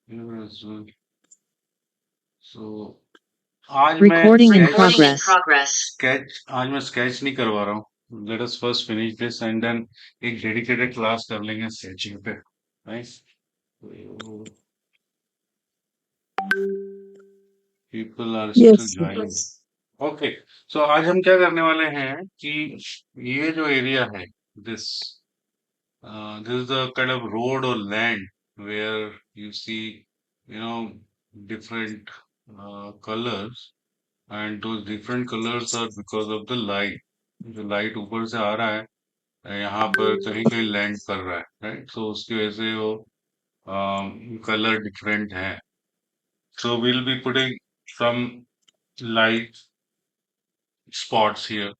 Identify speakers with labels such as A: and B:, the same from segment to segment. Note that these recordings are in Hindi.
A: here as well. So आज मैं
B: Recording in
A: sketch
B: progress.
A: आज मैं sketch नहीं करवा रहा हूँ. Let us first finish this and then एक dedicated class कर लेंगे sketching पे. Nice. So, people are still
B: Yes.
A: joining. Okay. So आज हम क्या करने वाले हैं कि ये जो एरिया है this this is the kind of road or land where you see, you know, different colors, and those different colors are because of the light. जो लाइट ऊपर से आ रहा है यहाँ पर कहीं कहीं लैंड कर रहा है, राइट? सो उसकी वजह से वो कलर डिफरेंट है. सो we'll be putting some light spots here.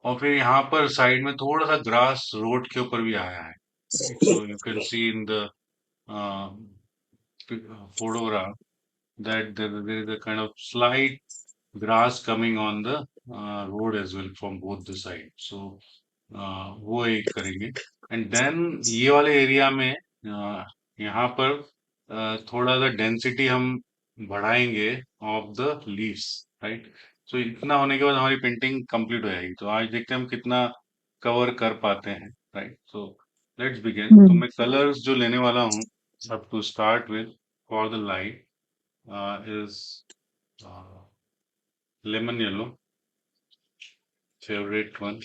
A: और फिर यहाँ पर साइड में थोड़ा सा ग्रास रोड के ऊपर भी आया है, right? So you can see in the photograph that there is a kind of slight grass coming on the road as well from both the sides. So वो एक करेंगे. एंड देन ये वाले एरिया में यहाँ पर थोड़ा सा डेंसिटी हम बढ़ाएंगे ऑफ द लीव्स, राइट? सो इतना होने के बाद हमारी पेंटिंग कंप्लीट हो जाएगी. तो आज देखते हैं हम कितना कवर कर पाते हैं, राइट? So let's begin. तो मैं कलर्स जो लेने वाला हूँ अब to start with for the light is lemon yellow, favorite one.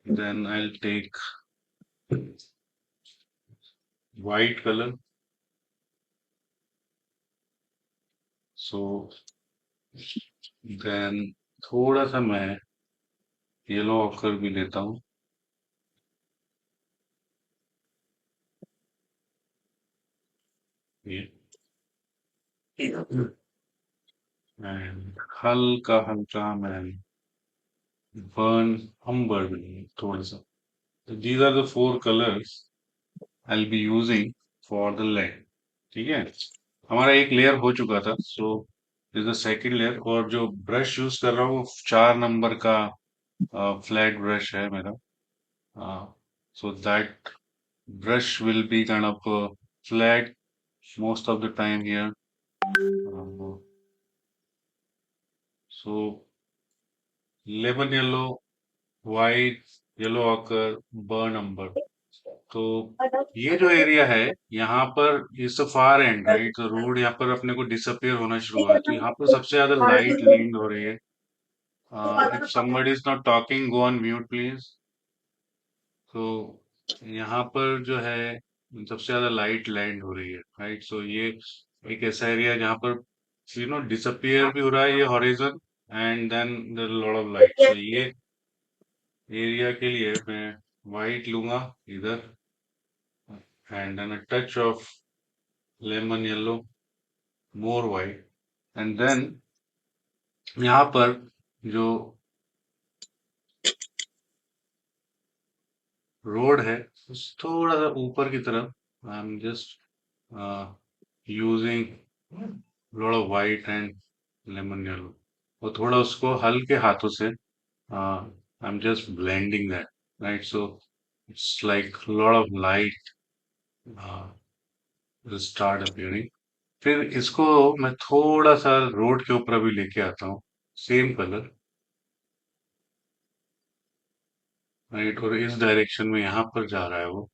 A: Then I'll take white color. So then थोड़ा सा मैं येलो ऑकर भी लेता हूँ. ये एंड हल्का हल्का मैं बर्न अम्बर भी लूँगा थोड़ा सा. So these are the four colors I'll be using for the lead. ठीक है, हमारा एक लेयर हो चुका था. So this the second layer. और जो ब्रश यूज कर रहा हूँ वो 4 नंबर का फ्लैट ब्रश है मेरा. So that brush will be kind of flat most of the time here. Uh, so lemon yellow, white, yellow ochre, burn umber. तो ये जो एरिया है यहाँ पर इस फार एंड, राइट? तो रोड यहाँ पर अपने को डिसअपियर होना शुरू हुआ है. तो यहाँ पर सबसे ज्यादा लाइट लीन हो रही है. If somebody is not talking, go on mute please. तो यहाँ पर जो है सबसे ज्यादा लाइट लैंड हो रही है, राइट? सो ये एक ऐसा एरिया है जहाँ पर डिसअपियर भी हो रहा है ये horizon, and then there lot of light. So ये एरिया के लिए मैं वाइट लूंगा इधर, and then a touch of lemon yellow, more white. And then यहाँ पर जो रोड है उस थोड़ा सा ऊपर की तरफ आई am just using lot of white and lemon yellow. और थोड़ा उसको हल्के हाथों से आई am just blending that, right? So it's like lot of light start appearing. फिर इसको मैं थोड़ा सा रोड के ऊपर भी लेके आता हूँ, सेम कलर, राइट? और इस डायरेक्शन में यहाँ पर जा रहा है वो.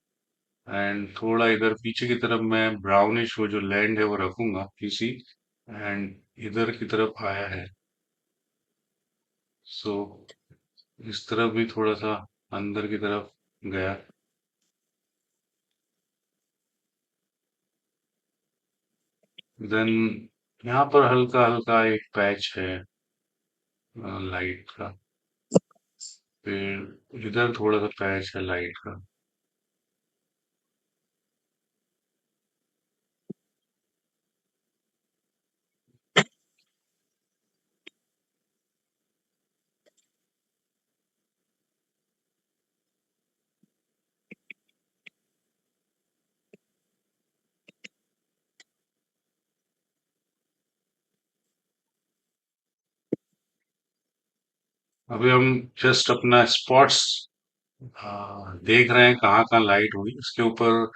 A: एंड थोड़ा इधर पीछे की तरफ मैं ब्राउनिश वो जो लैंड है वो रखूंगा किसी, एंड इधर की तरफ आया है. सो इस तरफ भी थोड़ा सा अंदर की तरफ गया. देन यहाँ पर हल्का हल्का एक पैच है लाइट का. फिर इधर थोड़ा सा पैच है लाइट का. अभी हम जस्ट अपना स्पॉट्स देख रहे हैं कहाँ कहाँ लाइट हुई. इसके ऊपर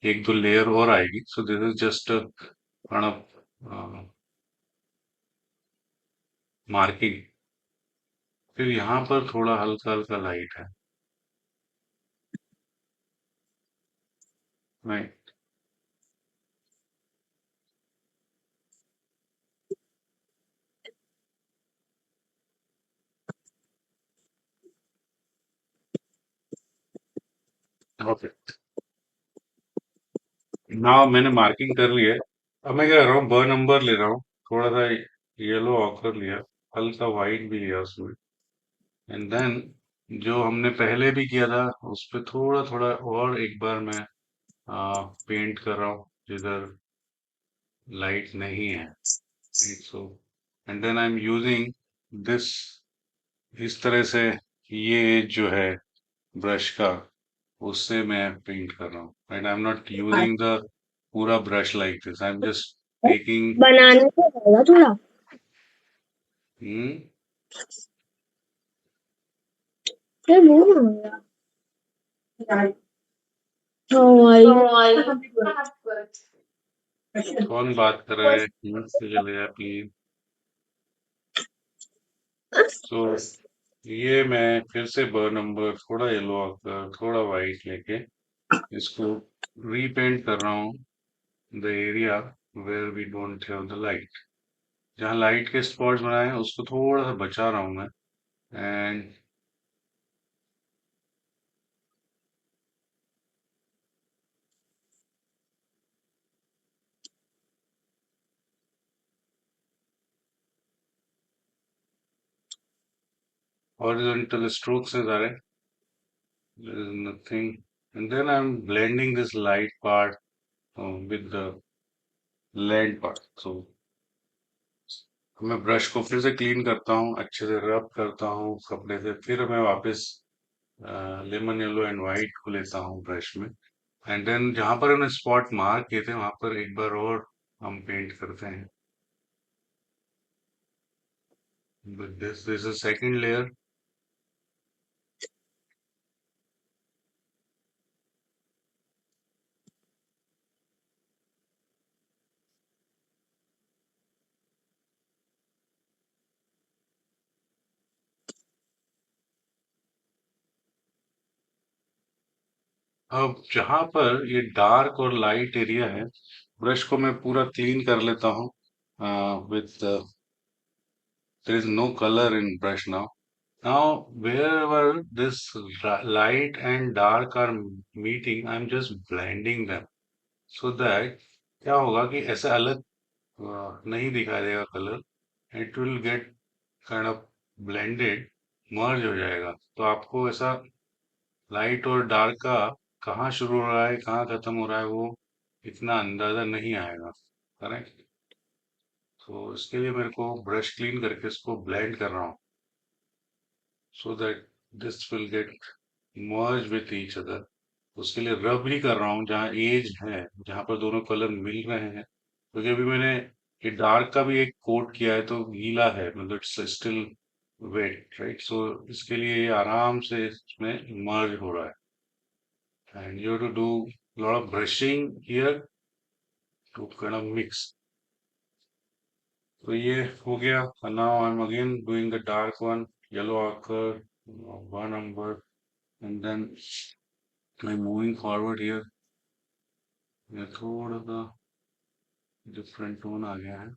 A: एक दो लेयर और आएगी. So this is just kind of marking. फिर यहाँ पर थोड़ा हल्का हल्का लाइट है. राइट. ओके. नाउ मैंने मार्किंग कर ली है. अब मैं क्या कर रहा हूँ, बर नंबर ले रहा हूँ. थोड़ा सा येलो ऑकर लिया, हल्का व्हाइट भी लिया उसमें. एंड देन जो हमने पहले भी किया था उस पे थोड़ा थोड़ा और एक बार मैं पेंट कर रहा हूँ जिधर लाइट नहीं है. Right. So and then I am using this, इस तरह से ये जो है ब्रश का, उससे मैं पेंट कर रहा हूँ. Right. I am not using the पूरा brush like this. I am just taking.
B: बनाने को होगा थोड़ा।
A: हम्म.
B: फिर वो होगा।
A: कौन बात कर रहा है? म्यूट से चले जाए प्लीज. तो ये मैं फिर से बर नंबर, थोड़ा येलो आकर थोड़ा वाइट लेके इसको रीपेंट कर रहा हूँ. The area where we don't have the light, जहाँ लाइट के स्पॉट्स बनाए हैं उसको थोड़ा सा बचा रहा हूँ मैं. And horizontal strokes are there. There is nothing. And then I'm blending this light part with the lead part. So मैं ब्रश को फिर से क्लीन करता हूँ, अच्छे से रब करता हूँ कपड़े से. फिर मैं वापस लेमन येलो एंड वाइट को लेता हूँ ब्रश में. एंड देन जहां पर हमने स्पॉट मार्क किए थे वहां पर एक बार और हम पेंट करते हैं. But this is second layer. अब जहां पर ये डार्क और लाइट एरिया है, ब्रश को मैं पूरा क्लीन कर लेता हूँ. With there is no color in brush now. Now wherever this light and dark are meeting, I'm just blending them so that क्या होगा कि ऐसे अलग नहीं दिखाई देगा colour. It will get kind of blended, merge हो जाएगा. तो आपको ऐसा लाइट और डार्क का कहाँ शुरू हो रहा है कहाँ खत्म हो रहा है वो इतना अंदाजा नहीं आएगा. करेक्ट. तो इसके लिए मेरे को ब्रश क्लीन करके इसको ब्लेंड कर रहा हूँ so that this will get merge with each other. उसके लिए रब ही कर रहा हूँ जहाँ एज है, जहाँ पर दोनों कलर मिल रहे हैं. क्योंकि अभी मैंने ये डार्क का भी एक कोट किया है तो गीला है, मतलब इट्स स्टिल वेट. राइट. सो इसके लिए ये आराम से इसमें मर्ज हो रहा है. And you to do lot of brushing here to kind of mix. तो ये हो गया. Now I am again doing the dark one, yellow आकर one number. And then I'm moving forward here. ये थोड़ा सा डिफरेंट टोन आ गया है.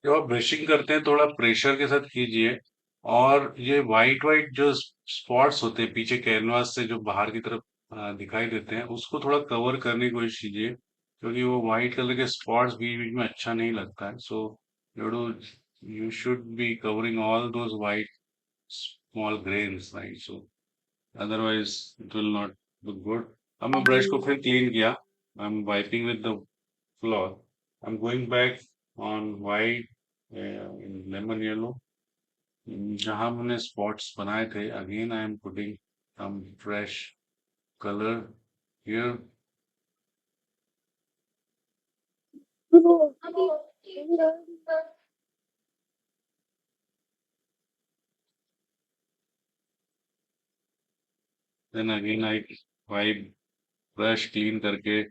A: जब आप ब्रशिंग करते हैं थोड़ा प्रेशर के साथ कीजिए। और ये वाइट वाइट जो स्पॉट्स होते हैं पीछे कैनवास से जो बाहर की तरफ दिखाई देते हैं, उसको थोड़ा कवर करने की कोशिश कीजिए, क्योंकि वो वाइट कलर के स्पॉट्स बीच बीच में अच्छा नहीं लगता है। So you you should be covering all those white small grains, right? So otherwise it will not look good. अब मैं ब्रश को फिर क्लीन किया। I am wiping with the floor. I am going back on white, lemon yellow, जहां मैंने स्पॉट्स बनाए थे। Again I am putting some fresh colour here. Then again I wipe brush clean करके,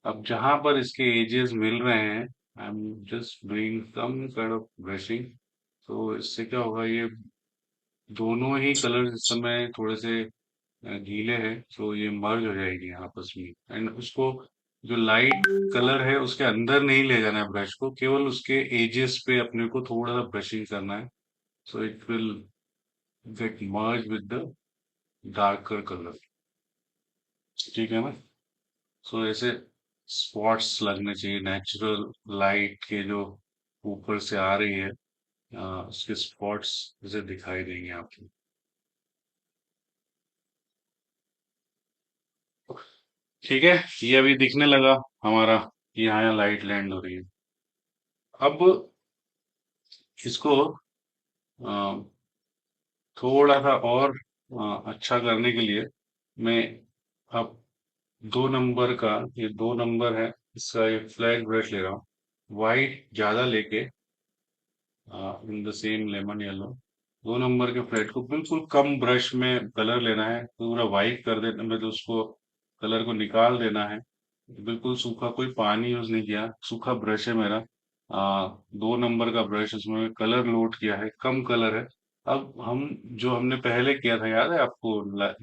A: अब जहां पर इसके एजेस मिल रहे हैं, I am just doing some kind of brushing. तो इससे क्या होगा, ये दोनों ही कलर इस समय थोड़े से गीले हैं, तो ये मर्ज हो जाएगी आपस में। एंड उसको, जो लाइट कलर है उसके अंदर नहीं ले जाना है ब्रश को, केवल उसके एजेस पे अपने को थोड़ा सा ब्रशिंग करना है। So it will gate merge with the darker colour. ठीक है ना? सो ऐसे स्पॉट्स लगने चाहिए, नेचुरल लाइट के जो ऊपर से आ रही है, उसके स्पॉट्स जैसे दिखाई देंगे आपको। ठीक है, ये अभी दिखने लगा हमारा कि यहाँ लाइट लैंड हो रही है। अब इसको अ, थोड़ा सा और अच्छा करने के लिए मैं अब 2 नंबर का, ये 2 नंबर है, इसका एक फ्लैट ब्रश ले रहा हूँ। वाइट ज्यादा लेके, in the same lemon yellow, 2 number के फ्लैट को बिल्कुल कम ब्रश में कलर लेना है, पूरा वाइट कर देना, मतलब उसको कलर को निकाल देना है। बिल्कुल सूखा, कोई पानी यूज नहीं किया, सूखा ब्रश है मेरा। 2 नंबर का ब्रश, उसमें कलर लोड किया है, कम कलर है। अब हम, जो हमने पहले किया था याद है आपको,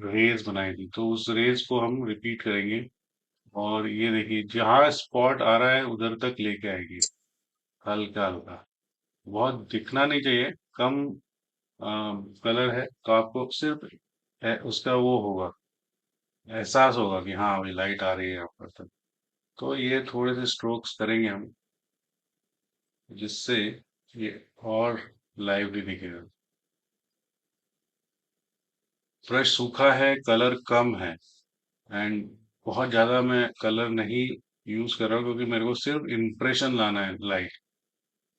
A: रेज बनाई थी, तो उस रेज को हम रिपीट करेंगे। और ये देखिए, जहां स्पॉट आ रहा है उधर तक लेके आएगी, हल्का हल्का, बहुत दिखना नहीं चाहिए। कम कलर है तो आपको सिर्फ उसका वो होगा, एहसास होगा कि हाँ अभी लाइट आ रही है यहाँ पर तक। तो ये थोड़े से स्ट्रोक्स करेंगे हम, जिससे ये और लाइवली दिखेगा। ब्रश सूखा है, कलर कम है, एंड बहुत ज्यादा मैं कलर नहीं यूज कर रहा हूँ, क्योंकि मेरे को सिर्फ इम्प्रेशन लाना है light.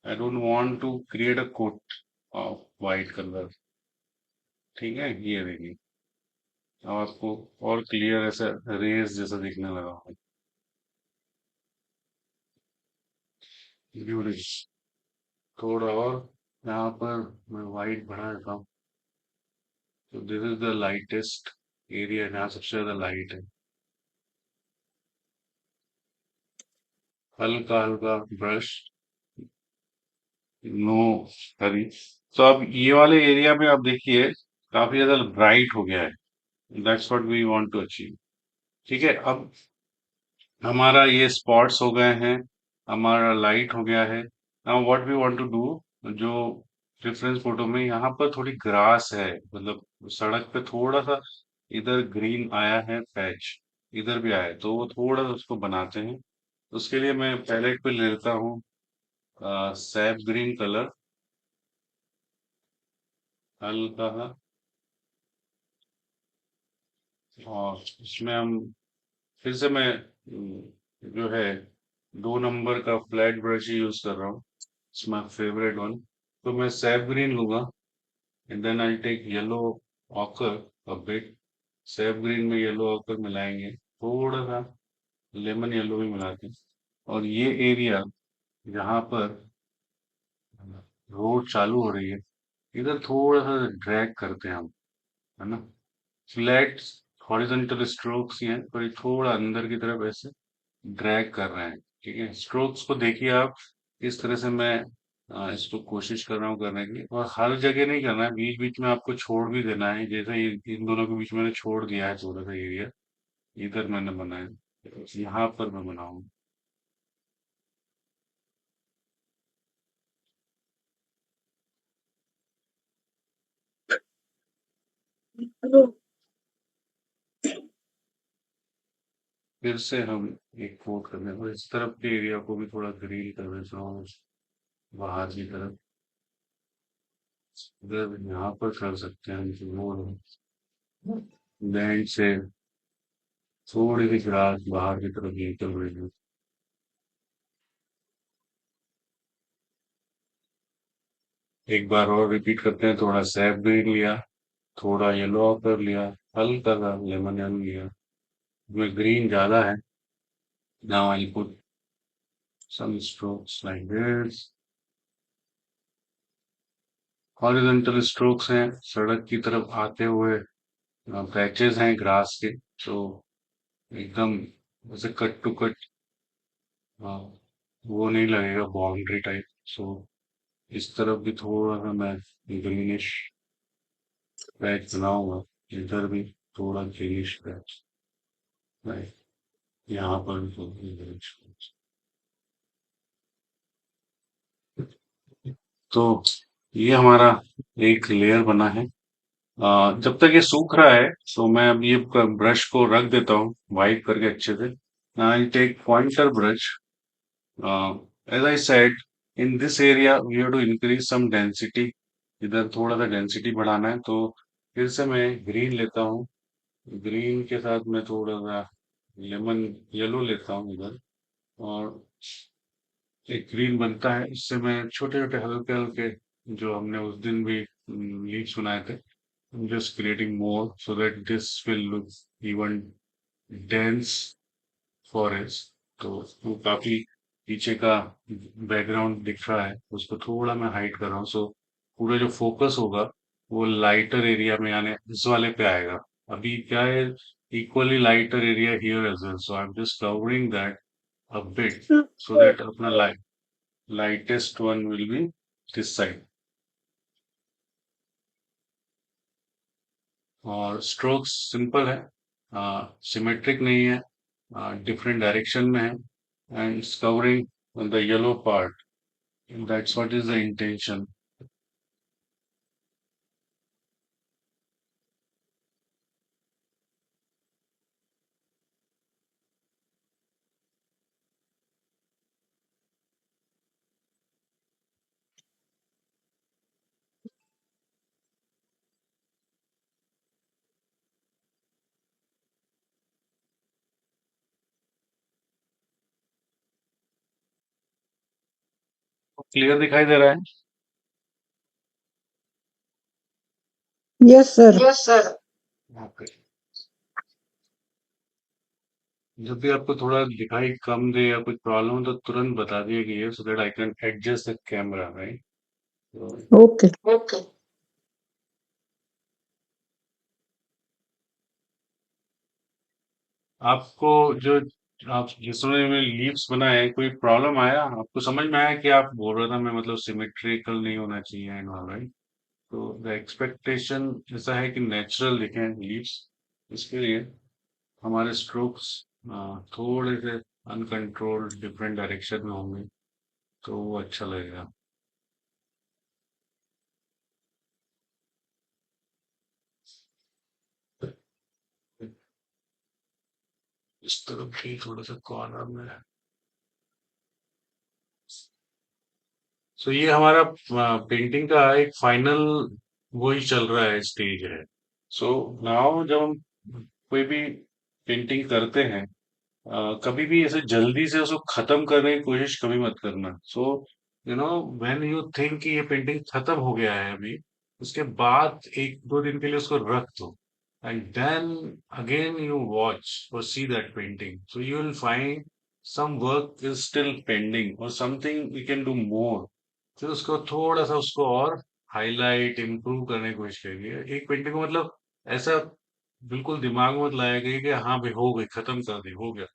A: I don't want to create a coat of white colour. ठीक है, ये देखिए, अब आपको और क्लियर ऐसा रेस जैसा दिखने लगा होगा। ब्यूटीफुल। थोड़ा और यहाँ पर मैं वाइट बढ़ा देता हूँ। तो this is the lightest area, जहाँ सबसे ज्यादा लाइट है। हल्का हल्का ब्रश, नो हरी। तो अब ये वाले एरिया में आप देखिए, काफी ज्यादा ब्राइट हो गया है। That's what we want to achieve. ठीक है, अब हमारा ये स्पॉट्स हो गए हैं, हमारा लाइट हो गया है। Now what we want to do, जो रेफरेंस फोटो में यहाँ पर थोड़ी ग्रास है, मतलब सड़क पे थोड़ा सा इधर ग्रीन आया है पैच, इधर भी आया है, तो वो थोड़ा सा उसको बनाते हैं। उसके लिए मैं पैलेट पे ले लेता हूँ सैप ग्रीन कलर, हल्का सा। और इसमें हम फिर से मैं जो है 2 नंबर का फ्लैट ब्रश ही यूज कर रहा हूँ। It's my favourite one. तो मैं सैप ग्रीन लूंगा, and then I take yellow ochre a bit. Sap green में येलो ऑकर मिलाएंगे, थोड़ा सा लेमन येलो भी मिलाते हैं। और ये एरिया जहाँ पर रोड चालू हो रही है, इधर थोड़ा सा ड्रैग करते हैं हम, है ना? फ्लैट हॉरिजॉन्टल स्ट्रोक्स ही हैं, पर ये थोड़ा अंदर की तरफ ऐसे ड्रैग कर रहे हैं। ठीक है, स्ट्रोक्स को देखिए आप, इस तरह से मैं इसको कोशिश कर रहा हूँ करने की। और हर जगह नहीं करना है, बीच बीच में आपको छोड़ भी देना है, जैसे इन दोनों के बीच मैंने छोड़ दिया है थोड़ा सा एरिया, इधर मैंने बनाया, यहाँ पर मैं बनाऊंगा। फिर से हम एक कोट कर दें और इस तरफ के एरिया को भी थोड़ा ग्रीन कर देता हूँ बाहर की तरफ। अगर यहाँ पर कर सकते हैं हम तो वो लैंड से थोड़ी सी ग्रास बाहर की तरफ निकल रही है। एक बार और रिपीट करते हैं, थोड़ा सैप ग्रीन लिया, थोड़ा येलो ऑकर लिया, हल्का सा लेमन येलो लिया। इसमें ग्रीन ज्यादा है। Now I put some strokes like this. Horizontal strokes हैं सड़क की तरफ आते हुए, पैचेस हैं ग्रास के, तो एकदम जैसे कट टू कट वो नहीं लगेगा बाउंड्री टाइप। सो इस तरफ भी थोड़ा सा मैं ग्रीनिश पैच बनाऊंगा, इधर भी थोड़ा ग्रीनिश पैच, राइट, यहाँ पर भी थोड़ा ग्रीनिश पैच। तो ये हमारा एक लेयर बना है। जब तक ये सूख रहा है तो मैं अब ये ब्रश को रख देता हूँ वाइप करके अच्छे से। I take pointer brush. As I said, in this area we have to increase some density. इधर थोड़ा सा डेंसिटी बढ़ाना है, तो फिर से मैं ग्रीन लेता हूँ। ग्रीन के साथ मैं थोड़ा सा लेमन येलो लेता हूँ इधर, और एक ग्रीन बनता है। इससे मैं छोटे छोटे हल्के हल्के, जो हमने उस दिन भी लीव्स बनाए थे, just creating more so that this will look even dense forest। तो वो काफी पीछे का बैकग्राउंड दिख रहा है, उसको थोड़ा मैं हाइड कर रहा हूँ। सो पूरा जो फोकस होगा वो लाइटर एरिया में, यानी इस वाले पे आएगा। अभी क्या है, equally lighter area here as well, so I am just covering that a bit so that अपना lightest one will be this side। और स्ट्रोक्स सिंपल है, सिमेट्रिक नहीं है, डिफरेंट डायरेक्शन में है, and it's covering the yellow part. That's what is the intention. Clear दिखाई दे रहा है?
B: Yes sir.
A: Yes sir. Okay. जब भी आपको थोड़ा दिखाई कम दे या कुछ प्रॉब्लम हो तो तुरंत बता दिए so that I can adjust the camera, right.
B: Okay.
A: Okay. आपको जो आप जिसमें में लीव्स बनाए हैं, कोई प्रॉब्लम आया आपको? समझ में आया कि आप बोल रहा था मैं, मतलब सिमेट्रिकल नहीं होना चाहिए एंड ऑल, राइट। तो द एक्सपेक्टेशन ऐसा है कि नेचुरल दिखें लीव्स, इसके लिए हमारे स्ट्रोक्स थोड़े से अनकंट्रोल्ड डिफरेंट डायरेक्शन में होंगे, तो वो अच्छा लगेगा। इस तरफ भी थोड़ा सा कॉर्नर में। सो ये हमारा पेंटिंग का एक फाइनल वही चल रहा है, स्टेज है। सो नाउ जब हम कोई भी पेंटिंग करते हैं, कभी भी ऐसे जल्दी से उसको खत्म करने की कोशिश कभी मत करना। So you know, when you think कि ये पेंटिंग खत्म हो गया है अभी, उसके बाद एक दो दिन के लिए उसको रख दो, and then again you watch और see that painting, so you will find some work is still pending और something we can do more. फिर उसको थोड़ा सा उसको और हाईलाइट इम्प्रूव करने की कोशिश करिए। एक पेंटिंग को मतलब ऐसा बिल्कुल दिमाग में मत लाया करिए कि हाँ भाई हो गई, खत्म कर दी, हो गया,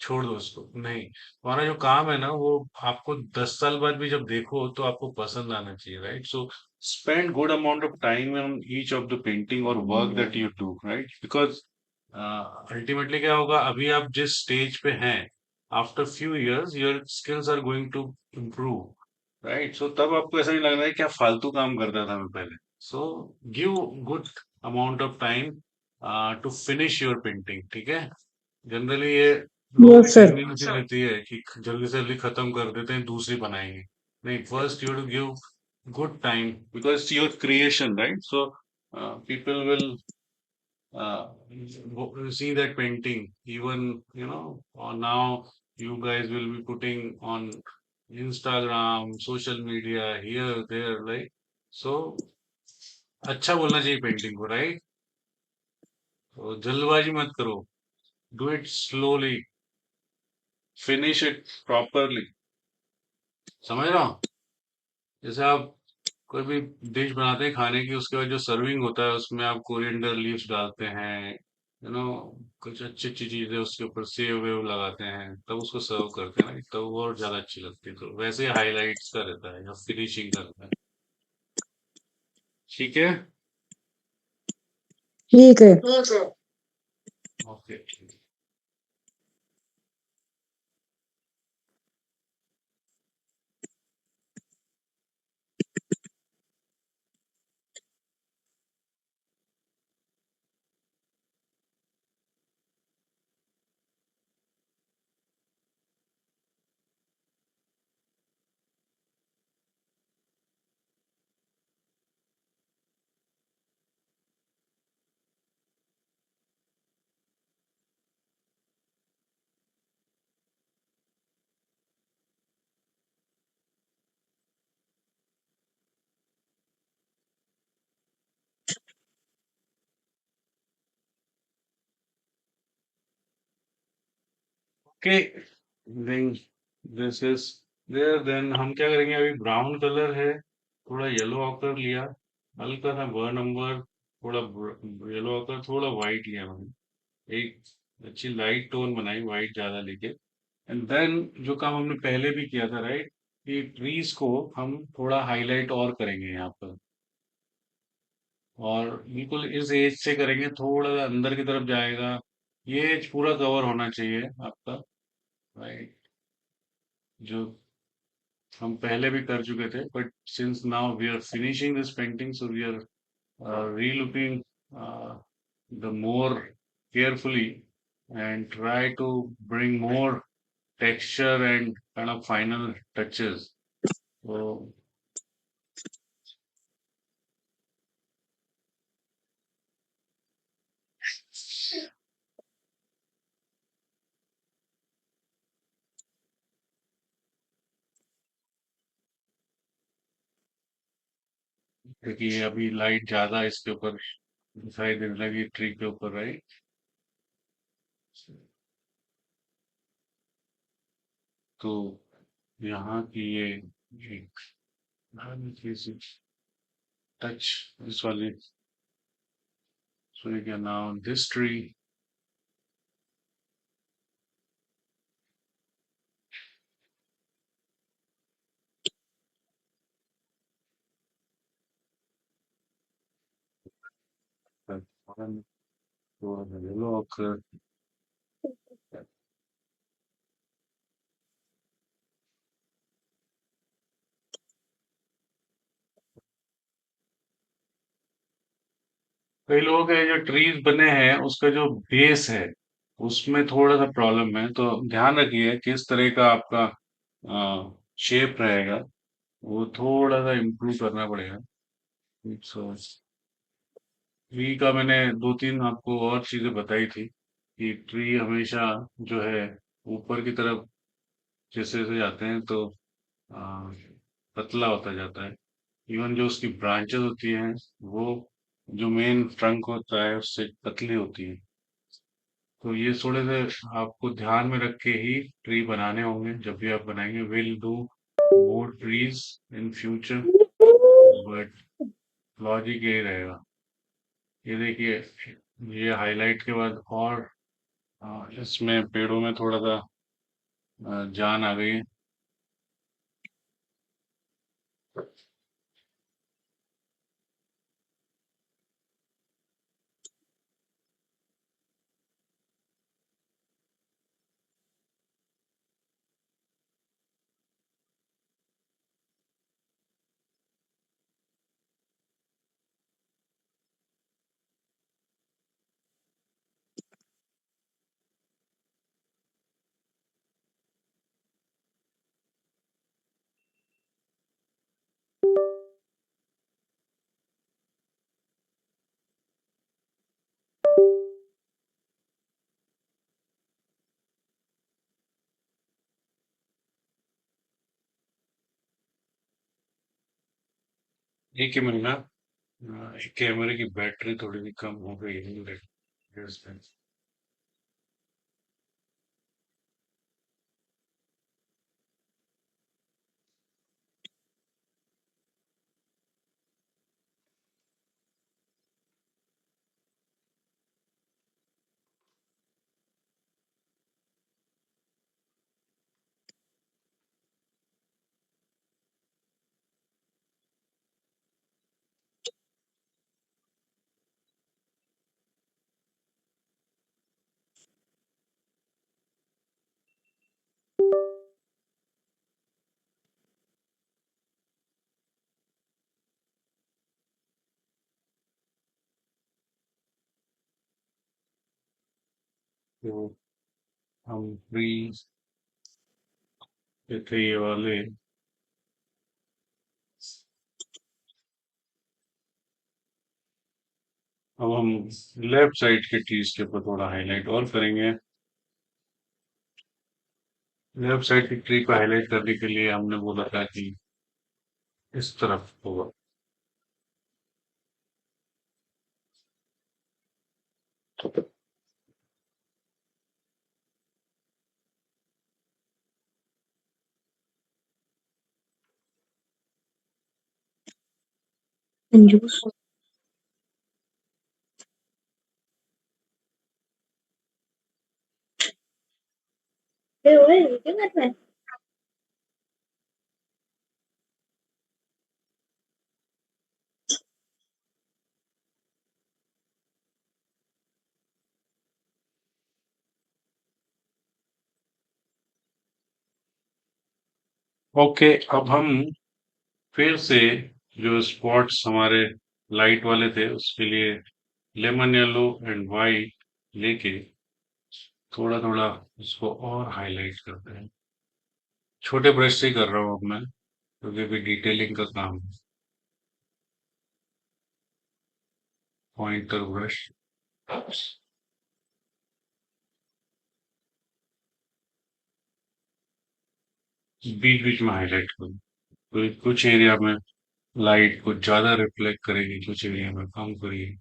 A: छोड़ दो उसको। नहीं, हमारा जो काम है ना, वो आपको 10 साल बाद भी जब देखो तो आपको पसंद आना चाहिए, right. So spend good amount of time on each of the painting और work that you do, right, because ultimately क्या होगा, अभी आप जिस स्टेज पे हैं, after few years your skills are going to improve, right. So तब आपको ऐसा नहीं लगना है क्या फालतू काम करता था मैं पहले। So give good amount of time to finish your painting. ठीक है, जनरली ये लोगों की
B: Yes, sir.
A: टेंडेंसी रहती है कि जल्दी से जल्दी खत्म कर देते हैं, दूसरी बनाएंगे। नहीं, first you to give good time because it's your creation, right? So people will see that painting. Even or now you guys will be putting on Instagram, social media, here, there, right? So अच्छा बोलना चाहिए पेंटिंग को, राइट? तो जल्दबाजी मत करो, do it slowly, finish it properly. समझ रहा हूँ? जैसे आप कोई भी डिश बनाते हैं खाने की, उसके बाद जो सर्विंग होता है उसमें आप कोरिएंडर लीव्स डालते हैं, कुछ अच्छी अच्छी चीजें उसके ऊपर सेव वेव लगाते हैं, तब उसको सर्व करते हैं ना, तब वो और ज्यादा अच्छी लगती है। तो वैसे हाईलाइट्स का रहता है या फिनिशिंग का रहता है। ठीक है।
B: ठीक है।
A: Okay. Okay, then this is there. देन हम क्या करेंगे, अभी ब्राउन कलर है, थोड़ा येलो ऑकर लिया, हल्का सा बर्न नंबर, थोड़ा येलो ऑकर, थोड़ा व्हाइट लिया मैंने, एक अच्छी लाइट टोन बनाई व्हाइट ज्यादा लेके। एंड देन जो काम हमने पहले भी किया था, राइट, कि ट्रीज को हम थोड़ा हाईलाइट और करेंगे यहाँ पर, और बिल्कुल इस एज से करेंगे, थोड़ा सा अंदर की तरफ जाएगा, ये एज पूरा कवर होना चाहिए आपका, राइट, जो हम पहले भी कर चुके थे, but since now we are finishing this painting, so we are re-looking the more carefully and try to bring more texture and kind of final touches. So क्योंकि अभी लाइट ज्यादा इसके ऊपर दिखाई देने लगी ट्री के ऊपर, राइट? तो यहाँ की ये एक हल्की सी टच, इस वाली, so क्या नाम, दिस ट्री, येलो ऑकर। कई लोगों के जो ट्रीज बने हैं उसका जो बेस है उसमें थोड़ा सा प्रॉब्लम है, तो ध्यान रखिए किस तरह का आपका शेप रहेगा, वो थोड़ा सा इम्प्रूव करना पड़ेगा। सो ट्री का मैंने दो तीन आपको और चीजें बताई थी कि ट्री हमेशा जो है ऊपर की तरफ जैसे जैसे जाते हैं तो आ, पतला होता जाता है। इवन जो उसकी ब्रांचेस होती हैं वो जो मेन ट्रंक होता है उससे पतली होती है। तो ये थोड़े से आपको ध्यान में रख के ही ट्री बनाने होंगे जब भी आप बनाएंगे। Will do more trees in future, but logic यही रहेगा। ये देखिए, ये हाईलाइट के बाद और इसमें पेड़ों में थोड़ा सा जान आ गई है। एक ही मिनट ना, कैमरे की बैटरी थोड़ी सी कम हो गई है। तो हम फ्री थे ये वाले। अब हम लेफ्ट साइड के ट्रीज के ऊपर थोड़ा हाईलाइट और करेंगे। लेफ्ट साइड की ट्री को हाईलाइट करने के लिए हमने बोला था कि इस तरफ होगा।
B: कंजूस।
A: ओके, अब हम फिर से जो स्पॉट्स हमारे लाइट वाले थे उसके लिए लेमन येलो एंड वाइट लेके थोड़ा थोड़ा उसको और हाईलाइट करते हैं। छोटे ब्रश से ही कर रहा हूँ अब मैं, क्योंकि अभी डिटेलिंग का काम है। पॉइंटर ब्रश बीच बीच में हाईलाइट करूँ, तो कुछ एरिया में लाइट कुछ ज्यादा रिफ्लेक्ट करेगी, कुछ एरिया में कम करेगी।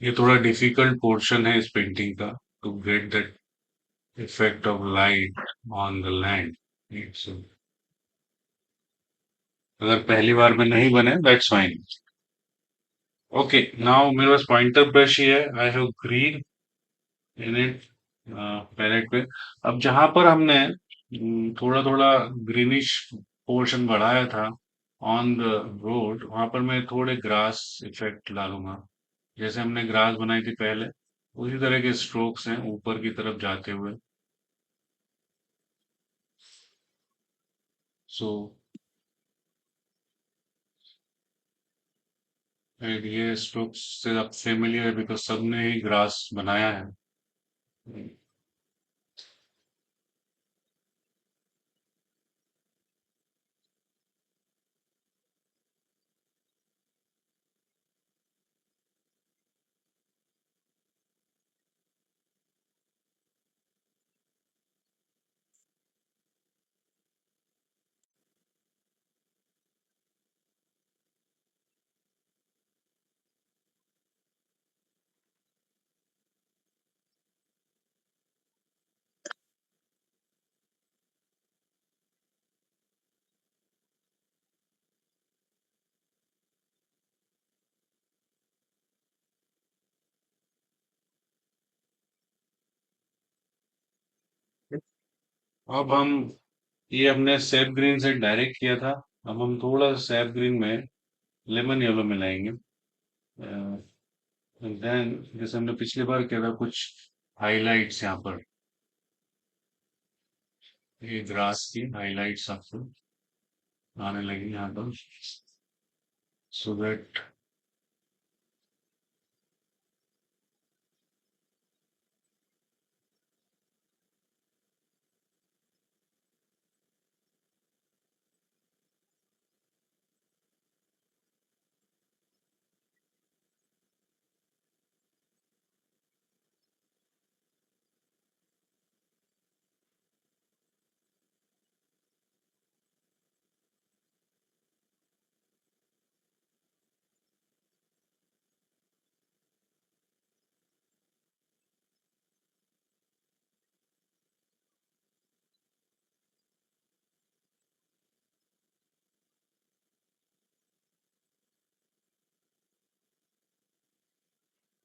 A: ये थोड़ा डिफिकल्ट पोर्शन है इस पेंटिंग का, to get that effect of light on the land. It's, अगर पहली बार में नहीं बने दैट्स फाइन। ओके, नाउ मेरे पास पॉइंटर ब्रश ही है। I have green in it palette पे। अब जहां पर हमने थोड़ा थोड़ा ग्रीनिश पोर्शन बढ़ाया था ऑन द रोड, वहां पर मैं थोड़े ग्रास इफेक्ट डालूंगा। जैसे हमने ग्रास बनाई थी पहले, उसी तरह के स्ट्रोक्स हैं ऊपर की तरफ जाते हुए। सो ये स्ट्रोक्स से आप फेमिलियर है बिकॉज सबने ही ग्रास बनाया है। अब हम, ये हमने सैप ग्रीन से डायरेक्ट किया था। अब हम थोड़ा सैप ग्रीन में लेमन येलो मिलाएंगे। देन जैसे हमने पिछली बार किया था, कुछ हाइलाइट्स यहाँ पर, ये ग्रास की हाइलाइट्स आपको आने लगी यहाँ पर, सो दैट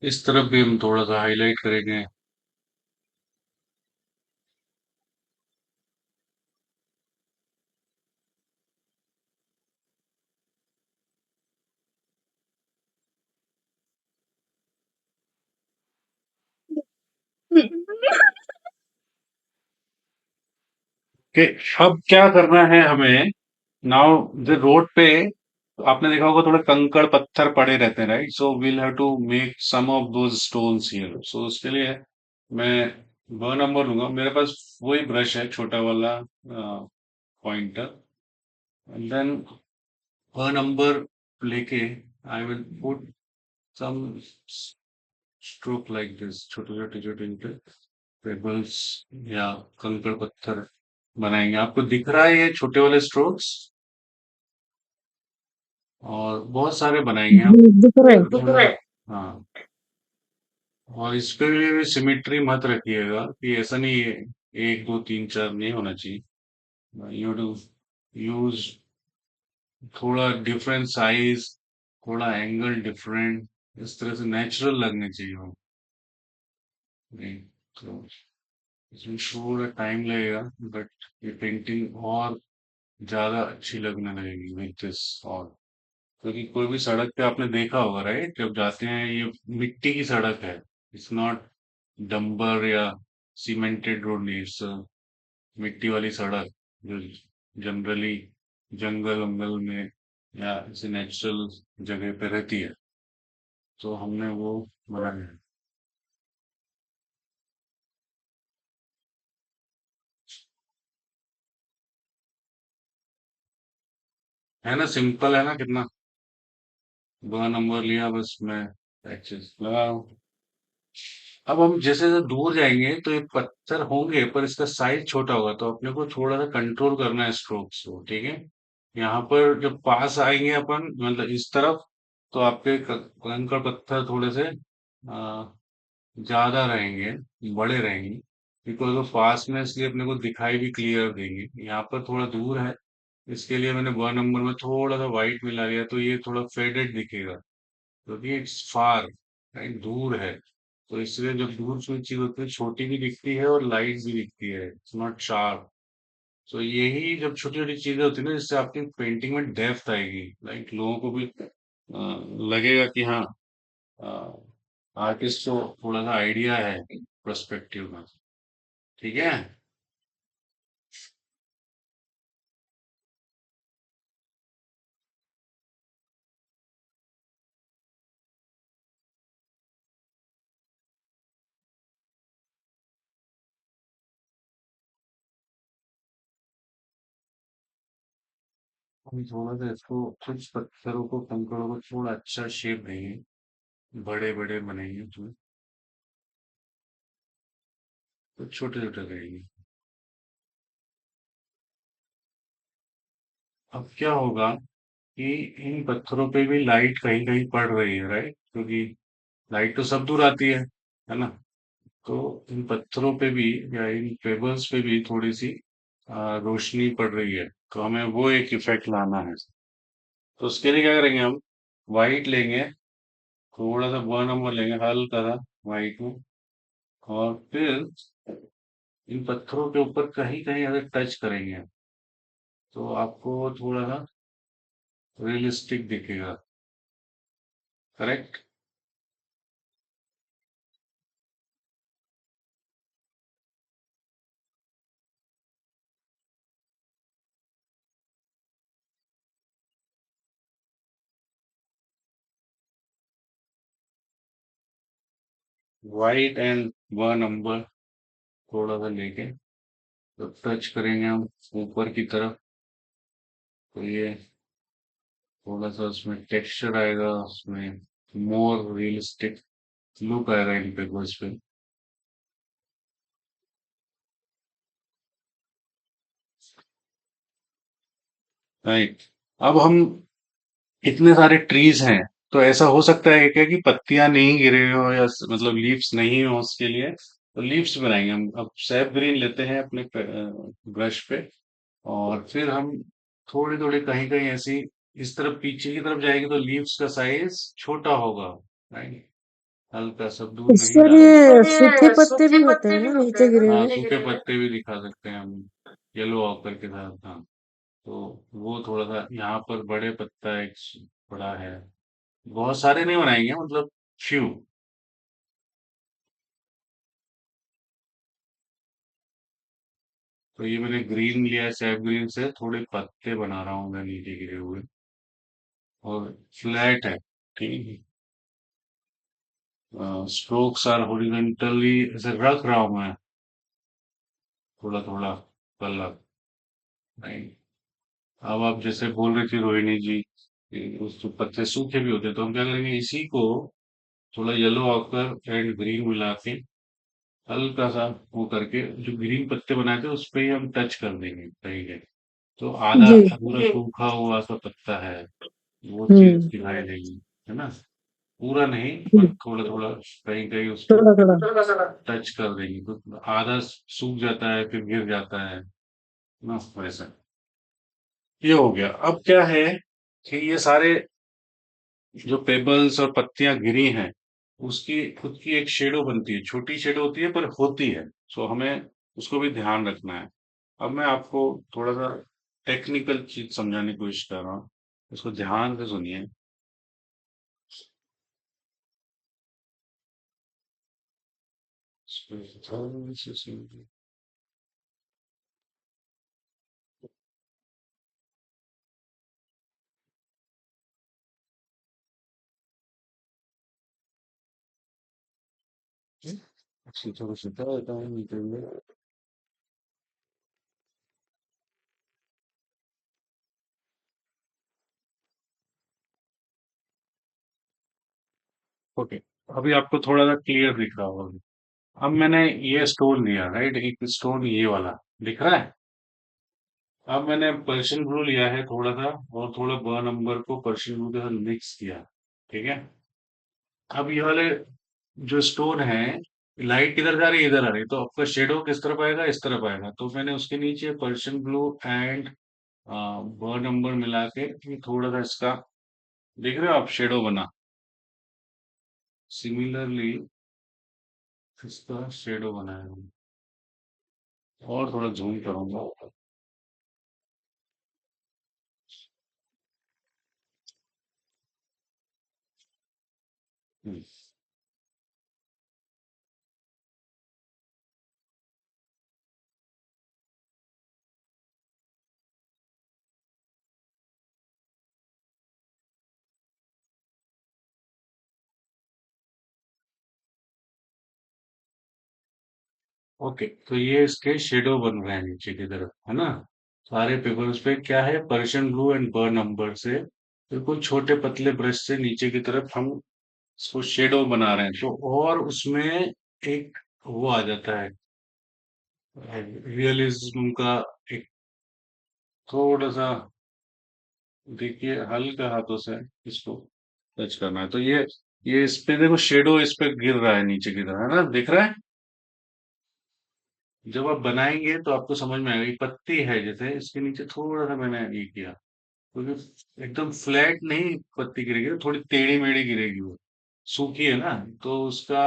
A: इस तरफ भी हम थोड़ा सा हाईलाइट करेंगे। कि अब क्या करना है हमें। नाउ द रोड पे आपने देखा होगा थोड़े कंकड़ पत्थर पड़े रहते हैं, right? So we'll have to make some of those stones here. So उसके लिए मैं व नंबर लूंगा। मेरे पास वही ब्रश है, छोटा वाला pointer. And then one number लेके I will put some stroke like this, छोटे छोटे छोटे छोटे पेबल्स या कंकड़ पत्थर बनाएंगे। आपको दिख रहा है ये छोटे वाले स्ट्रोक्स? और बहुत सारे बनाएंगे हम।
B: दिख रहा है।
A: हाँ, और इस पे भी सिमेट्री मत रखिएगा कि ऐसा नहीं है, एक दो तीन चार नहीं होना चाहिए। यू टू यूज थोड़ा डिफरेंट साइज, थोड़ा एंगल डिफरेंट, इस तरह से नेचुरल लगने चाहिए वो। नहीं तो इसमें थोड़ा टाइम लगेगा, बट ये पेंटिंग और ज्यादा अच्छी लगने लगेगी विद दिस। और क्योंकि कोई भी सड़क पे आपने देखा होगा, राइट? जब जाते हैं, ये मिट्टी की सड़क है, इट्स नॉट डंबर या सीमेंटेड रोड नहीं, इट्स मिट्टी वाली सड़क जो जनरली जंगल वंगल में या ऐसे नेचुरल जगह पे रहती है। तो हमने वो बनाया है ना? सिंपल है ना कितना? दो नंबर लिया बस, मैं एक्सेस लगाओ। अब हम जैसे जैसे दूर जाएंगे तो ये पत्थर होंगे, पर इसका साइज छोटा होगा, तो अपने को थोड़ा सा कंट्रोल करना है स्ट्रोक्स को, ठीक है? यहाँ पर जब पास आएंगे अपन, मतलब इस तरफ, तो आपके कंकड़ पत्थर थोड़े से ज्यादा रहेंगे, बड़े रहेंगे, बिकॉज वो पास में, इसलिए अपने को दिखाई भी क्लियर देंगे। यहाँ पर थोड़ा दूर है, इसके लिए मैंने वन नंबर में थोड़ा सा व्हाइट मिला लिया, तो ये थोड़ा फेडेड दिखेगा, क्योंकि इट्स फार, राइट? दूर है। तो इसलिए जब दूर कोई चीज होती है, छोटी भी दिखती है और लाइट भी दिखती है, इट्स नॉट शार्प। तो यही जब छोटी छोटी चीजें होती है ना, जिससे आपकी पेंटिंग में डेप्थ आएगी, लाइक लोगों को भी लगेगा कि हाँ, आर्टिस्ट को थोड़ा सा आइडिया है पर्सपेक्टिव में। ठीक है। हम थोड़ा सा इसको, कुछ पत्थरों को, कंकड़ों को थोड़ा अच्छा शेप देंगे, बड़े बड़े बनेंगे तो छोटे छोटे रहेंगे। अब क्या होगा कि इन पत्थरों पे भी लाइट कहीं कहीं पड़ रही है, राइट? क्योंकि लाइट तो सब दूर आती है ना? तो इन पत्थरों पे भी या इन पेबल्स पे भी थोड़ी सी रोशनी पड़ रही है, तो हमें वो एक इफेक्ट लाना है। तो उसके लिए क्या करेंगे हम? व्हाइट लेंगे, थोड़ा सा वन नंबर लेंगे, हल्का सा व्हाइट में, और फिर इन पत्थरों के ऊपर कहीं कहीं अगर टच करेंगे, तो आपको थोड़ा सा रियलिस्टिक दिखेगा। Correct. White and one number थोड़ा सा लेके, तो टच करेंगे हम ऊपर की तरफ, तो ये थोड़ा सा उसमें टेक्सचर आएगा, उसमें मोर रियलिस्टिक लुक आएगा इन पेपर्स पे। राइट। अब हम, इतने सारे ट्रीज हैं, तो ऐसा हो सकता है क्या कि पत्तियां नहीं गिरे हो या मतलब लीव्स नहीं हो, उसके लिए तो लीव्स बनाएंगे हम। अब सैप ग्रीन लेते हैं अपने ब्रश पे, और फिर हम थोड़ी थोड़ी कहीं कहीं ऐसी, इस तरफ पीछे की तरफ जाएगी तो लीव्स का साइज छोटा होगा, राइट? हल्का सा दूध नहीं
B: सर
A: डालेंगे।
B: ये सूखे पत्ते भी होते हैं ना नीचे गिरे
A: हाँ,
B: हुए?
A: सूखे पत्ते भी दिखा सकते हैं हम, येलो ऑकर के साथ। हाँ, तो वो थोड़ा सा यहाँ पर बड़े पत्ता एक बड़ा है। बहुत सारे नहीं बनाएंगे, मतलब फ्यू। तो ये मैंने ग्रीन लिया है, सैप ग्रीन से थोड़े पत्ते बना रहा हूँ मैं नीचे गिरे हुए, और फ्लैट है। ठीक है। स्ट्रोक्स आर हॉरिजॉन्टली ऐसे रख रहा हूँ मैं, थोड़ा थोड़ा कलर। नहीं, अब आप जैसे बोल रही थी रोहिणी जी कि उस तो पत्ते सूखे भी होते हैं, तो हम क्या करेंगे, इसी को थोड़ा येलो ऑकर एंड ग्रीन मिला के हल्का सा वो करके, जो ग्रीन पत्ते बनाए थे उस पे ही हम टच कर देंगे कहीं कहीं। तो आधा
B: जी।
A: पूरा सूखा हुआ सा पत्ता है, वो चीज
B: हम्म।
A: दिखाई देगी, है ना। पूरा नहीं, पर
B: जी,
A: थोड़ा थोड़ा कहीं कहीं उसको
B: थोड़ा थोड़ा।
A: टच कर देंगे, तो आधा सूख जाता है फिर गिर जाता है ना, वैसा। ये हो गया। अब क्या है कि ये सारे जो पेबल्स और पत्तियां गिरी हैं, उसकी खुद की एक शेडो बनती है, छोटी शेडो होती है पर होती है। सो हमें उसको भी ध्यान रखना है। अब मैं आपको थोड़ा सा टेक्निकल चीज समझाने की कोशिश कर रहा हूँ, इसको ध्यान से सुनिए। ओके, अभी आपको थोड़ा सा क्लियर दिख रहा होगा। अब मैंने ये स्टोन लिया, राइट, एक स्टोन ये वाला दिख रहा है। अब मैंने पर्शियन ब्लू लिया है थोड़ा सा, और थोड़ा बर्न नंबर को पर्शियन ब्लू के साथ मिक्स किया। ठीक है। अब ये वाले जो स्टोन है, लाइट किधर जा रही है, इधर आ रही है, तो आपका शेडो किस तरफ आएगा, इस तरफ आएगा। तो मैंने उसके नीचे Persian blue and burn number मिला के ये थोड़ा सा इसका, देख रहे हो आप, शेडो बना। सिमिलरली इसका शेडो बनाया, और थोड़ा जूम करूंगा। हम्म, ओके, तो ये इसके शेडो बन रहे हैं नीचे की तरफ, है ना। सारे पेपर्स पे क्या है, Persian blue and burn number से बिल्कुल छोटे पतले ब्रश से नीचे की तरफ हम इसको शेडो बना रहे हैं, तो और उसमें एक वो आ जाता है, रियलिज्म का एक थोड़ा सा, देखिए हल्का हाथों से इसको टच करना है, तो ये इस पे देखो, शेडो इस पे गिर रहा है नीचे की तरफ, है ना, दिख रहा है। जब आप बनाएंगे तो आपको समझ में आएगा, ये पत्ती है जैसे, इसके नीचे थोड़ा सा मैंने ये किया, क्योंकि एकदम फ्लैट नहीं पत्ती गिरेगी, थोड़ी टेढ़ी मेढ़ी गिरेगी वो, सूखी है ना, तो उसका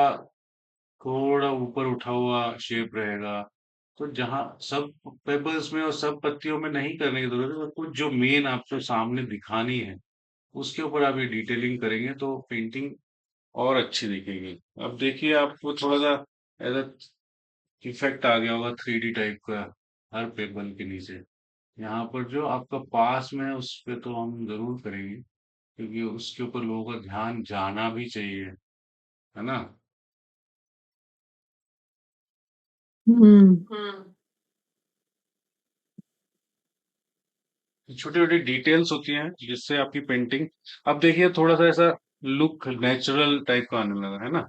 A: थोड़ा ऊपर उठा हुआ शेप रहेगा। तो जहां सब पेपर्स में और सब पत्तियों में नहीं करने की जरूरत है, पर कुछ जो मेन आपको सामने दिखानी है उसके ऊपर आप ये डिटेलिंग करेंगे तो पेंटिंग और अच्छी दिखेगी। अब देखिए, आपको थोड़ा सा ऐसा इफेक्ट आ गया होगा 3D टाइप का हर पेपर के नीचे। यहाँ पर जो आपका पास में है उस पे तो हम जरूर करेंगे, क्योंकि उसके ऊपर लोगों का ध्यान जाना भी चाहिए, है ना।
B: हम्म।
A: छोटी छोटी डिटेल्स होती हैं जिससे आपकी पेंटिंग, अब देखिए थोड़ा सा ऐसा लुक नेचुरल टाइप का आने लगा, है ना।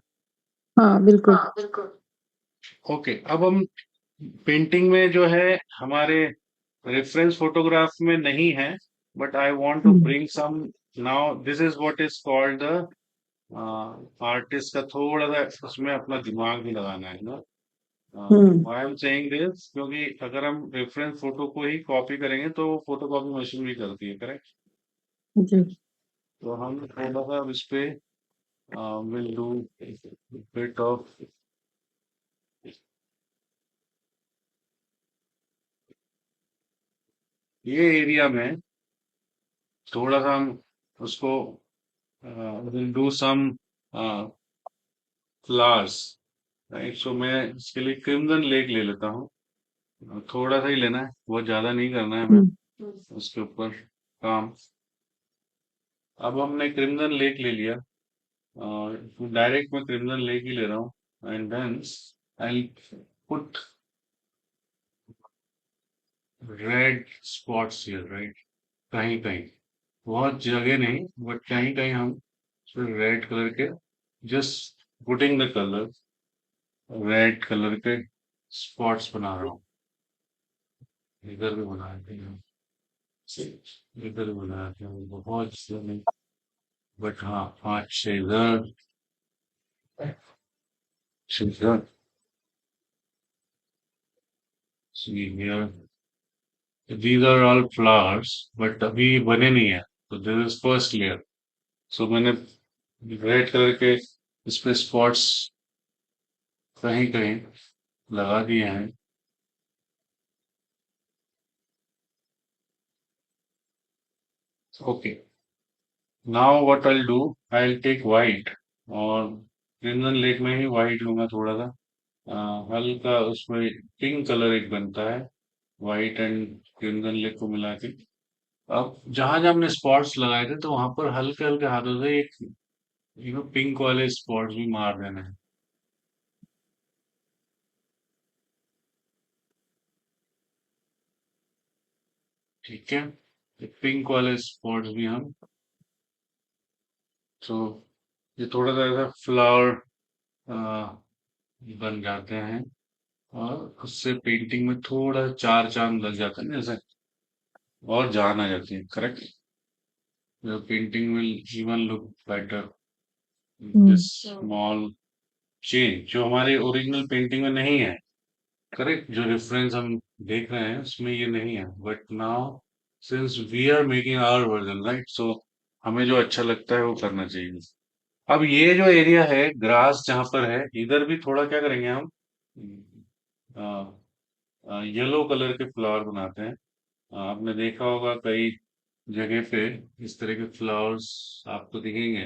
B: हाँ बिल्कुल।
A: ओके, अब हम पेंटिंग में जो है हमारे रेफरेंस फोटोग्राफ में नहीं है, but I want to
B: hmm.
A: Bring some now, this is what is called the artist का थोड़ा सा उसमें अपना दिमाग भी लगाना है ना।
B: हम्म।
A: आई एम सेइंग दिस क्योंकि अगर हम रेफरेंस फोटो को ही कॉपी करेंगे तो फोटो कॉपी मशीन भी करती है, करेक्ट।
B: जी।
A: तो हम थोड़ा सा इस पे we'll do a bit of ये एरिया में थोड़ा सा हम उसको we'll do some flowers, right? So मैं इसके लिए क्रिम्सन लेक ले लेता हूँ, थोड़ा सा ही लेना है, बहुत ज्यादा नहीं करना है हमें उसके ऊपर काम। अब हमने क्रिम्सन लेक ले लिया और डायरेक्ट मैं क्रिम्सन लेक ही ले रहा हूँ and then I put red spots here, right? कहीं कहीं, बहुत जगह नहीं, बट कहीं कहीं हम रेड कलर के, just putting the colour, red colour के स्पॉट्स बना रहा हूँ। इधर भी बनाते हैं, इधर भी बनाते हैं, बहुत ज्यादा नहीं, बट हाँ 5-6 इधर, 6 इधर, see here, these are all flowers, but अभी बने नहीं है, तो दिस इज फर्स्ट लेयर। सो मैंने रेड कलर के इस पे स्पॉट्स कहीं कहीं लगा दिए हैं। Okay, now what I do, I take white, और क्रिम्सन लेक में ही वाइट लूंगा थोड़ा सा, हल्का उसमें पिंक कलर एक बनता है, वाइट एंड क्रिम्सन लेक को मिला के। अब जहां जहां हमने स्पॉट्स लगाए थे तो वहां पर हल्के हल्के हाथों से एक पिंक वाले स्पॉट्स भी मार देना है। ठीक है, पिंक वाले स्पॉट्स भी हम, तो ये थोड़ा सा ऐसा फ्लावर बन जाते हैं, और उससे पेंटिंग में थोड़ा चार चांद लग जाता है ना जैसे, और जान आ जाती है, correct? The painting will even look better with this small change जो हमारे ओरिजिनल पेंटिंग में नहीं है, करेक्ट? जो रेफरेंस हम देख रहे हैं उसमें ये नहीं है, but now since we are making our version, right? So हमें जो अच्छा लगता है वो करना चाहिए। अब ये जो एरिया है ग्रास जहां पर है, इधर भी थोड़ा क्या करेंगे हम, येलो कलर के फ्लावर बनाते हैं। आपने देखा होगा कई जगह पे इस तरह के फ्लावर्स आपको दिखेंगे,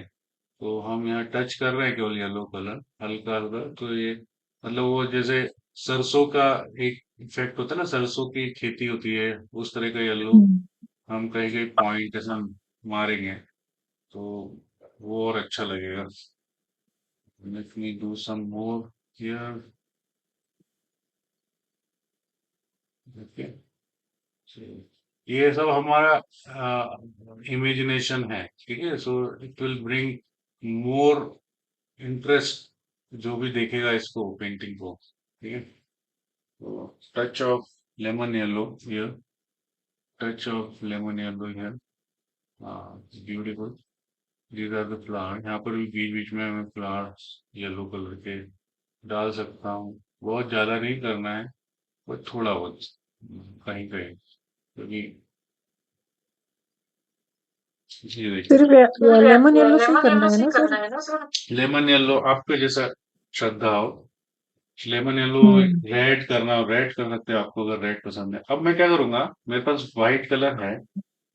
A: तो हम यहाँ टच कर रहे हैं केवल येलो कलर, हल्का हल्का, तो ये मतलब वो जैसे सरसों का एक इफेक्ट होता है ना, सरसों की खेती होती है उस तरह का येलो हम कहीं कहीं पॉइंट ऐसा मारेंगे, तो वो और अच्छा लगेगा। Let me do some more here, okay. ये सब हमारा इमेजिनेशन है, ठीक है? So it will bring more interest, जो भी देखेगा इसको पेंटिंग को, ठीक है? तो touch of lemon yellow here, touch of lemon yellow here, beautiful. These are the flower, यहाँ पर भी बीच बीच में मैं फ्लावर्स येलो कलर के डाल सकता हूँ, बहुत ज्यादा नहीं करना है, बस थोड़ा बहुत कहीं कहीं, क्योंकि ये देखिए,
B: सिर्फ लेमन येलो से ही करना है ना सर?
A: लेमन येलो आपके जैसा श्रद्धा हो, लेमन येलो
B: हम्म
A: रेड करना, रेड कर सकते हो आपको अगर रेड पसंद है। अब मैं क्या करूंगा, मेरे पास व्हाइट कलर है,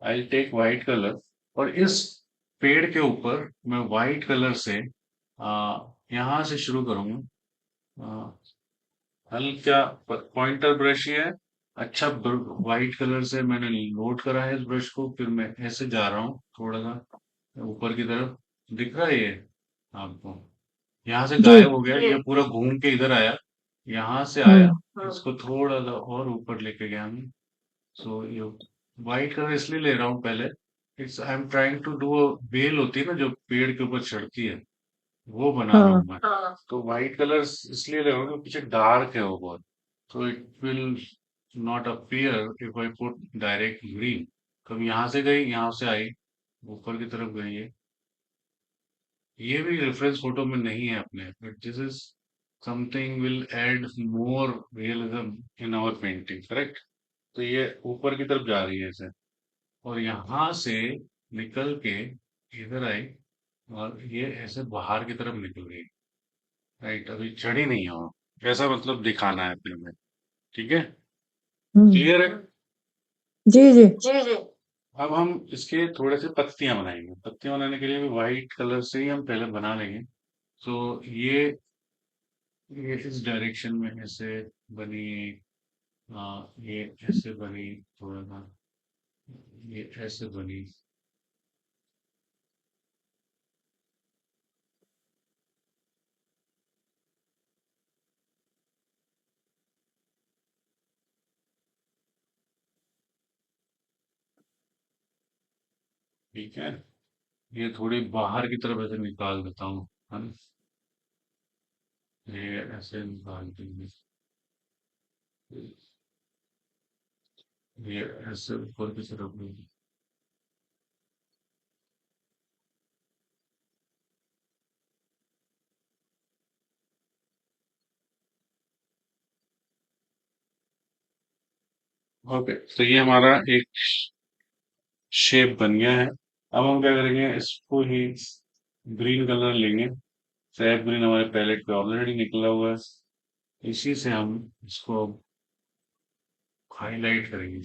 A: आई टेक व्हाइट कलर, और इस पेड़ के ऊपर मैं व्हाइट कलर से यहाँ से शुरू करूंगा, आ, हल्का पॉइंटर ब्रश ही है, अच्छा व्हाइट कलर से मैंने लोड करा है इस ब्रश को, फिर मैं ऐसे जा रहा हूँ थोड़ा सा ऊपर की तरफ, दिख रहा है ये आपको? यहाँ से
B: जी
A: गायब हो गया, ये पूरा घूम के इधर आया, यहाँ से आया, इसको थोड़ा सा और ऊपर लेके गया मैं। सो ये व्हाइट कलर इसलिए ले रहा हूँ पहले, it's I am trying to do, bell होती है ना जो पेड़ के ऊपर चढ़ती है, वो बना रहा
B: हाँ
A: हूँ मैं। तो व्हाइट कलर इसलिए ले रहा हूँ क्योंकि पीछे डार्क है वो बहुत, तो it will not appear if I put direct green. कभी यहाँ से गई, यहाँ से आई, ऊपर की तरफ गई है, ये भी रेफरेंस फोटो में नहीं है अपने, but this is something will add more realism in our painting, correct? तो ये ऊपर की तरफ जा रही है ऐसे, और यहाँ से निकल के इधर आई, और ये ऐसे बाहर की तरफ निकल गई। राइट, अभी चढ़ी नहीं है वो। ऐसा मतलब दिखाना है अपने में। ठीक है,
B: हम्म।
A: क्लियर है।
B: जी जी।
A: जी जी। अब हम इसके थोड़े से पत्तियां बनाएंगे। पत्तियां बनाने के लिए भी व्हाइट कलर से ही हम पहले बना लेंगे। तो ये इस डायरेक्शन में ऐसे बनी। ये ऐसे बनी। थोड़ा सा ये ऐसे बनी। ठीक है, ये थोड़ी बाहर की तरफ ऐसे निकाल देता हूँ। है ना? ये ऐसे निकाल देंगे। ये ऐसे ऊपर की तरफ भी। ओके, तो ये हमारा एक शेप बन गया है। अब हम क्या करेंगे, इसको ही ग्रीन कलर लेंगे। सैफ ग्रीन हमारे पैलेट पे ऑलरेडी निकला हुआ है। इसी से हम इसको हाईलाइट करेंगे।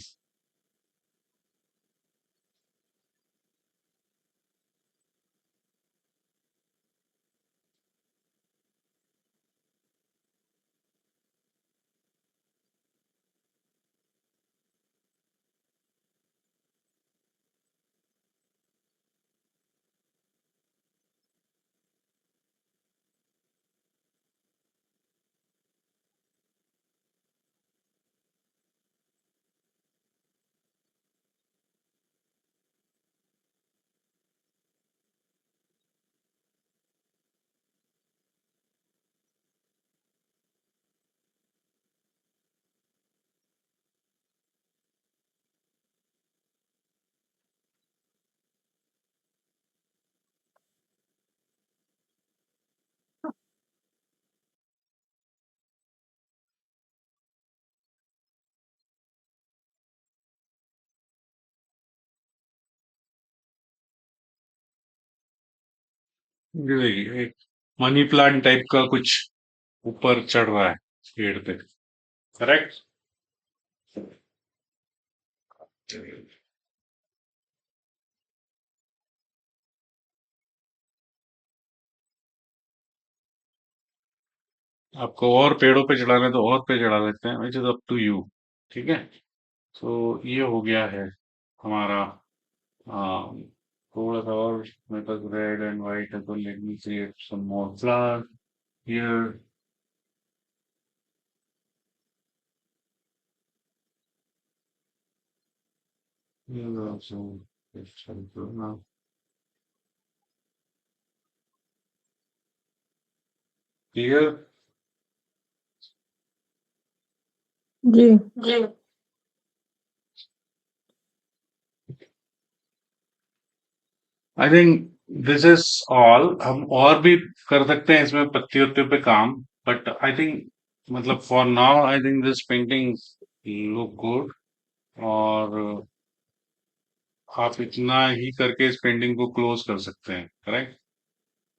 A: ये देखिए, एक मनी प्लांट टाइप का कुछ ऊपर चढ़ रहा है पेड़ पे। करेक्ट। आपको और पेड़ों पे चढ़ाना है तो और पे चढ़ा सकते हैं, which is up to you. ठीक है, तो ये हो गया है हमारा। हाँ, थोड़ा सा और मेरे पास रेड एंड व्हाइट है, तो let me create some more flower here. Here also, it's helpful now. Clear?
B: जी।
A: जी। I think this is all. हम और भी कर सकते हैं इसमें पत्ती उत्ती पे काम, बट आई थिंक मतलब for now I think this painting look good. और आप इतना ही करके इस पेंटिंग को क्लोज कर सकते हैं। करेक्ट।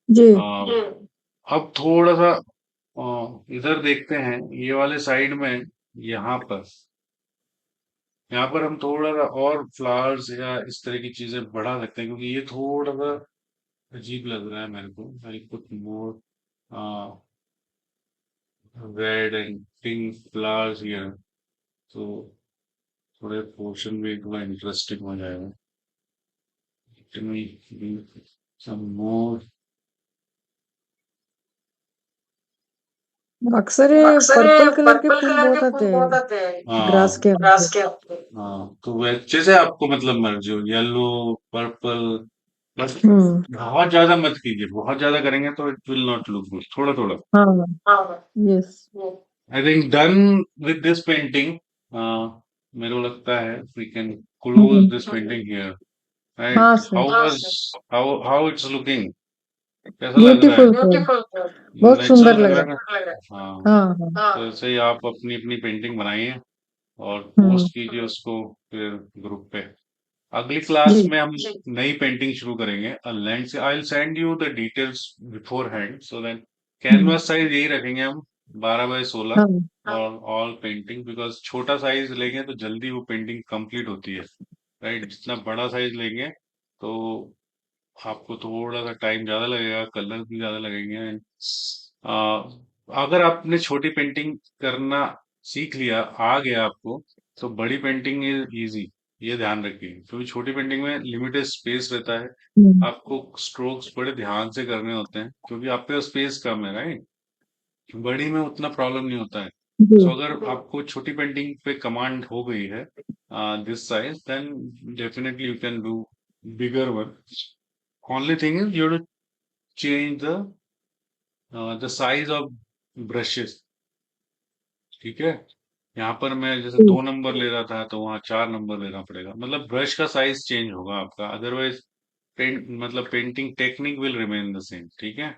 B: जी।
A: अब थोड़ा सा इधर देखते हैं, ये वाले साइड में। यहाँ पर यहाँ पर हम थोड़ा सा और फ्लावर्स या इस तरह की चीजें बढ़ा सकते हैं, क्योंकि ये थोड़ा सा अजीब लग रहा है मेरे को। I put more red and pink flowers here, तो थोड़े पोर्शन भी थोड़ा इंटरेस्टिंग हो जाएगा। Can we do some more?
B: अक्सर ये
A: अक्सर ये
B: पर्पल कलर के
A: पर्पल
B: फूल
A: कलर के
B: बहुत
A: फूल
B: आते
A: बहुत
B: हैं
A: आते हैं।
B: ग्रास के
A: ग्रास
B: अंदर।
A: के आपके। तो वो अच्छे से आपको मतलब मर्जी हो, येलो, पर्पल। बस
B: हम्म।
A: बहुत ज्यादा मत कीजिए, बहुत ज्यादा करेंगे तो it will not look good. थोड़ा थोड़ा।
B: हाँ।
A: हाँ।
B: Yes.
A: I think done with this painting. मेरे को लगता है we can close
B: hmm.
A: This painting here.
B: हाँ
A: right,
B: sir.
A: How was how it's looking? कैसा लग रहा है?
B: Beautiful sir.
A: ब्यूटीफुल।
B: बहुत
A: नेचुरल
B: सुंदर
A: लग
B: लग
A: रहा
B: रहा
A: है ना? हाँ।
B: है। हाँ हाँ।
A: तो ऐसे ही आप अपनी अपनी पेंटिंग बनाइए और
B: हम्म।
A: पोस्ट कीजिए उसको फिर ग्रुप पे। अगली क्लास
B: जी
A: में हम नई पेंटिंग शुरू करेंगे लैंड से। I will send you the details before hand so that
B: hmm,
A: canvas size यही रखेंगे हम 12 बाय 16
B: हाँ
A: और ऑल पेंटिंग बिकॉज छोटा साइज लेंगे तो जल्दी वो पेंटिंग कंप्लीट होती है, राइट। जितना बड़ा साइज लेंगे तो आपको थोड़ा सा टाइम ज्यादा लगेगा, कलर भी ज्यादा लगेंगे and, अगर आपने छोटी पेंटिंग करना सीख लिया, आ गया आपको, तो बड़ी पेंटिंग इज इजी। ये ध्यान रखिए क्योंकि छोटी पेंटिंग में लिमिटेड स्पेस रहता है,
B: हम्म,
A: आपको स्ट्रोक्स बड़े ध्यान से करने होते हैं क्योंकि आपके पास स्पेस कम है, राइट। बड़ी में उतना प्रॉब्लम नहीं होता है।
B: जी
A: सो अगर आपको छोटी पेंटिंग पे कमांड हो गई है this size, then definitely you can do bigger one. only thing is you have to change the size of brushes, ठीक है। यहाँ पर मैं जैसे
B: जी
A: 2 नंबर ले रहा था तो वहाँ 4 नंबर लेना पड़ेगा, मतलब ब्रश का साइज चेंज होगा आपका, अदरवाइज मतलब painting technique will remain the same, ठीक है।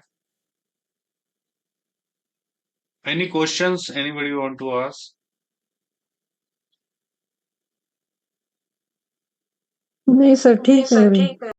A: Any questions anybody want to ask?
B: नहीं सर ठीक है अभी।